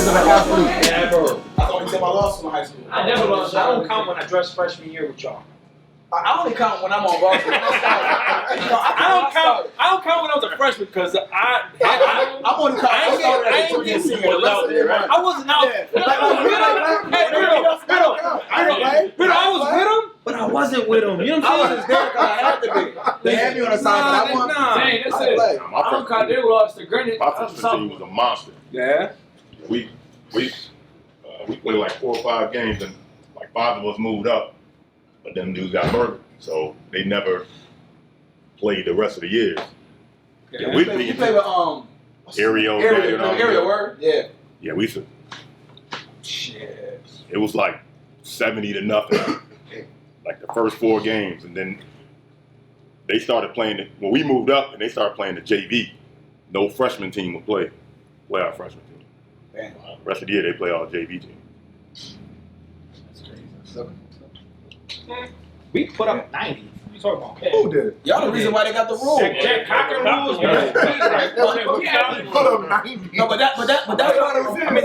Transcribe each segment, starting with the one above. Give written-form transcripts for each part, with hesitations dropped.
was an athlete. Never. That's the only time I lost in high school. I never lost. I don't count when I dressed freshman year with y'all. I only count when I'm on varsity. I don't count when I was a freshman because I'm only counting. I wasn't out. Riddle, I was with him, but I wasn't with him. You know what I I'm wasn't there because I had to be. They had me on the side, but I won. Dang, that's it. I don't count. They lost to Greenwich. My freshman team was a monster. Yeah. We played like 4 or 5 games, and like 5 of us moved up, but them dudes got murdered, so they never played the rest of the years. Yeah, You play with Area word? Yeah. Yeah, we used to. Shit. It was like 70 to nothing, like the first 4 games, and then they started playing. When we moved up, and they started playing the JV. No freshman team would play our freshman team. Damn. The rest of the year, they play all JV teams. That's crazy. We put up 90. What you talking about? Who did? Y'all the reason why they got the rule. Jack Cocker rules. Put up 90. No, but that's part of the. I mean,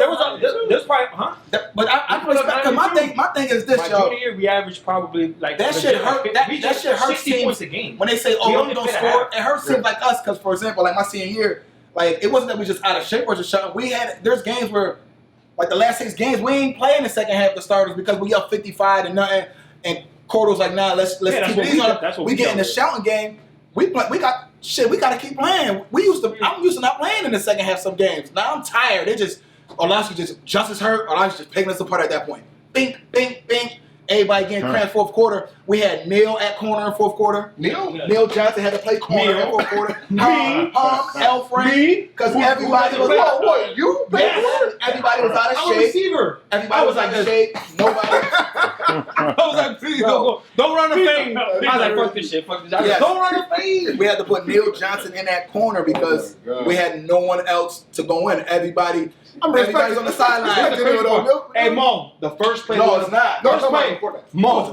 there's probably, huh? But I respect. Cause my thing is this, My y'all. junior year, we averaged probably like That shit hurt. That shit hurts 60 teams points a game. when they say, "Oh, we don't score." It hurts teams like us because, for example, like my senior year, like it wasn't that we just out of shape or just shut. There's games where, like the last 6 games, we ain't playing the second half of the starters because we up 55 to nothing, and Cordo's like, nah, let's keep these on. We get in the shouting game. We got shit. We gotta keep playing. I'm used to not playing in the second half some games. Now I'm tired. They just Olaski just as hurt. Olaski just picking us apart at that point. Bink, bink, bink. Everybody getting cramped fourth quarter. We had Neil at corner in fourth quarter. Neil Johnson had to play corner in fourth quarter. Elfren. Because everybody was everybody was out of shape. Receiver. Everybody was out of shape. Nobody. I was like, please don't run the fade. I was like, fuck this shit. Yes. Don't run the fade. We had to put Neil Johnson in that corner because we had no one else to go in. Everybody's on the sideline. Hey, Mo, the first play. No, it's not.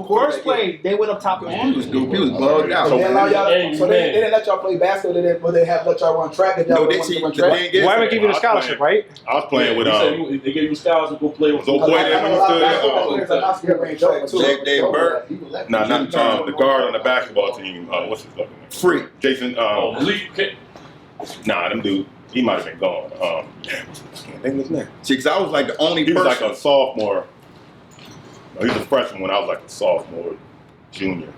First play, they went up top of him. He was bugged out. They didn't let y'all play basketball. But they have let y'all run track. Why would they give you the scholarship, right? I was playing with They gave you scholarship to go play with. Dave Bird. Nah, not the guard on the basketball team. What's his fucking name? Free. Jason. Nah, them dude. He might have been gone. See, because I was like the only He person. was like a sophomore. No, he was a freshman when I was like a sophomore, junior.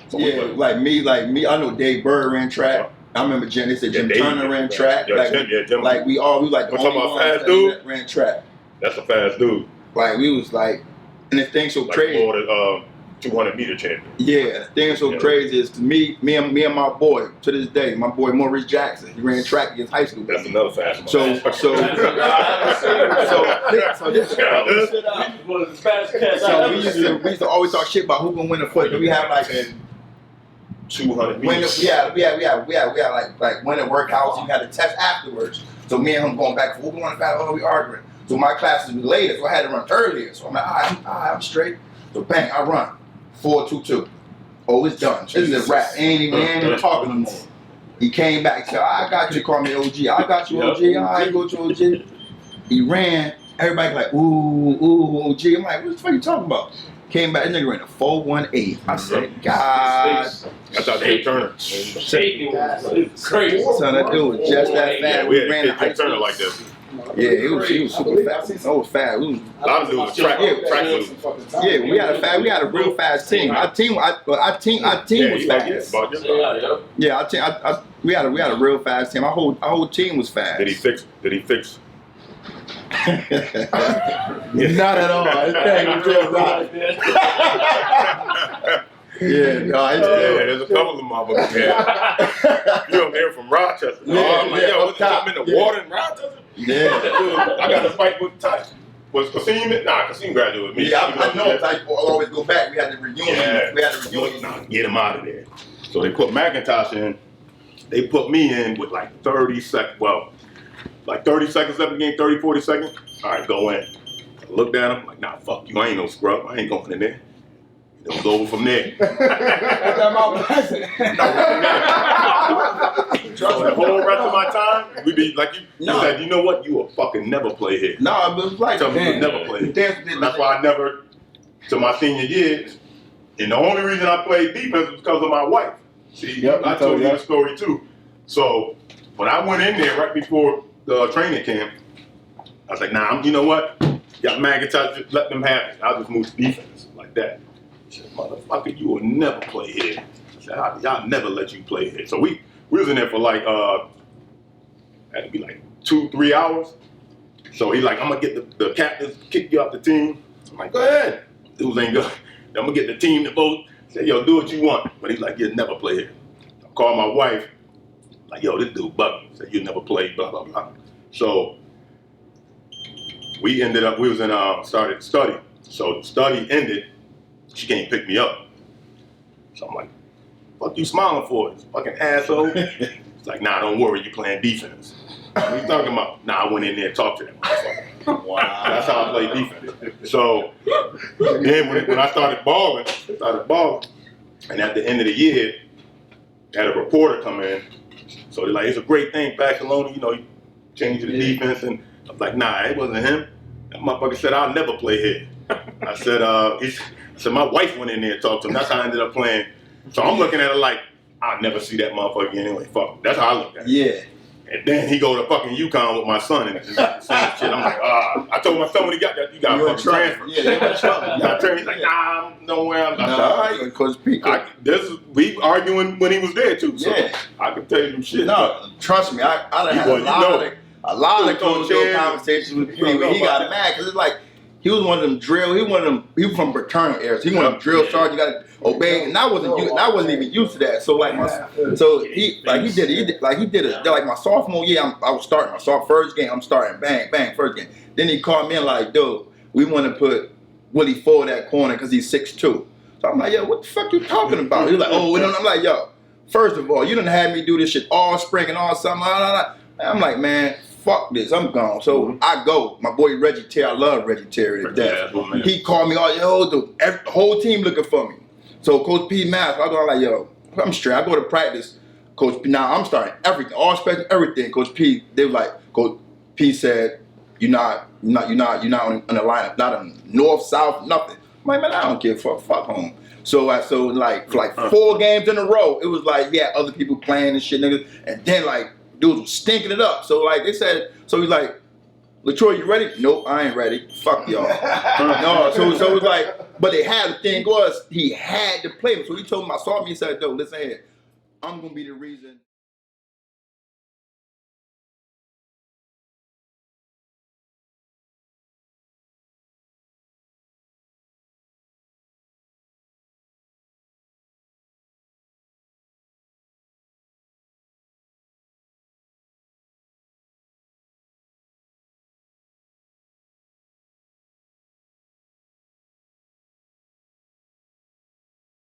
So like me. I know Dave Bird ran track. I remember Jim Turner ran track. Jim. Like we was like the We're talking only about ones fast dude? that ran track. That's a fast dude. Like we was like, and the thing so Like crazy. more than 200 meter champion. Yeah, the thing so crazy is to me and my boy to this day, my boy Maurice Jackson, he ran track against high school. That's another fast one. So we used to always talk shit about who gonna win the foot. We have like 200 meters. we had like winning workouts. You had to test afterwards. So me and him going back and forth. We want to we arguing. So my classes was later, so I had to run earlier. So I'm like, I'm straight. So bang, I run 4.22. Oh, it's done. This is a wrap. Ain't even talking no more. He came back and said, I got you. Call me OG. I got you, OG. All right, go to OG. He ran. Everybody like, ooh, OG. I'm like, what the fuck you talking about? Came back, this nigga ran a 4.18. I said, God. That's how Dave Turner. It's crazy. Son, that dude was just that fast. Yeah, we had Dave Turner like this. Yeah, he was super fast. It was fast. A lot of dudes was track dudes. Yeah, we had a real fast team. Our team was fast. Yeah, we had a real fast team. Our whole team was fast. Did he fix? Not at all. There's a couple of motherfuckers. You know, they're from Rochester. I'm like, yo, what's happening in the water in Rochester? Yeah. I got to fight with Ty. Was Kasim? Nah, Kasim graduated with me. Yeah, I know. I'll always go back. We had the reunion. Get him out of there. So they put McIntosh in. They put me in with like 30 seconds. Well, like 30 seconds left in the game, 30, 40 seconds. All right, go in. I looked at him like, nah, fuck you. I ain't no scrub. I ain't going in there. It was over from there. So the whole rest of my time, we be like you said, you know what? You will fucking never play here. No, but it was like, Tell me you never play here. That's why I never, to my senior year, and the only reason I played defense was because of my wife. See, I told you the story too. So when I went in there right before the training camp, I was like, nah, you know what? Got McIntosh, just let them have it. I'll just move to defense like that. He said, motherfucker, you will never play here. I said, I'll never let you play here. So we was in there for like, had to be like 2-3 hours. So he's like, I'm gonna get the captains to kick you off the team. I'm like, go ahead. Dudes ain't good. I'm gonna get the team to vote. Say, yo, do what you want. But he's like, you'll never play here. I called my wife, like, yo, this dude bugging. Said, you'll never play, blah, blah, blah. So we was in, started study. So the study ended, she can't pick me up. So I'm like, fuck you smiling for? You fucking asshole. It's like, nah, don't worry, you playing defense. What are you talking about? Nah, I went in there and talked to them. Wow. That's how I play defense. So then when I started balling, and at the end of the year, had a reporter come in. So they're like, it's a great thing, Barcelona, you change to the defense. And I was like, nah, it wasn't him. That motherfucker said, I'll never play here. I said, my wife went in there and talked to him. That's how I ended up playing. So I'm looking at it like, I'll never see that motherfucker again anyway. Fuck. That's how I look at it. Yeah. And then he go to fucking UConn with my son and just the same shit. I'm like, I told my son when he got that, you got to fucking transfer. Yeah, they were trouble. You got to turn. He's like, nah, I'm nowhere. I'm like, all right. Coach P. We arguing when he was there too. So yeah. I can tell you some shit. No, trust me, I done had a lot of coach conversations with P when he got mad because it's like, he was one of them drill. He was from fraternal eras. He one of them drill sergeants. You got to obey, and I wasn't even used to that. So like he did it like my sophomore year. I was starting my first game. I'm starting bang first game. Then he called me and like, dude, we want to put Willie Ford at corner because he's 6'2". So I'm like, yo, what the fuck you talking about? He was like, oh, we don't. I'm like, yo, first of all, you done had me do this shit all spring and all summer. I'm like, man. Fuck this, I'm gone. So I go. My boy Reggie Terry, I love Reggie Terry to death. He called me, the whole team looking for me. So Coach P Math, I go like, yo, I'm straight. I go to practice. Coach P, now I'm starting everything, all special, everything. Coach P, they were like, Coach P said, you're not on the lineup, not on north, south, nothing. I'm like, man, I don't give a fuck home. So like 4 games in a row, it was like, yeah, other people playing and shit, niggas. And then like, dudes was stinking it up. So like they said, so he's like, LaTroy, you ready? Nope, I ain't ready. Fuck y'all. No, so it was like, but the thing was, he had to play him. So he told me, I saw me, he said, no, listen here, I'm gonna be the reason.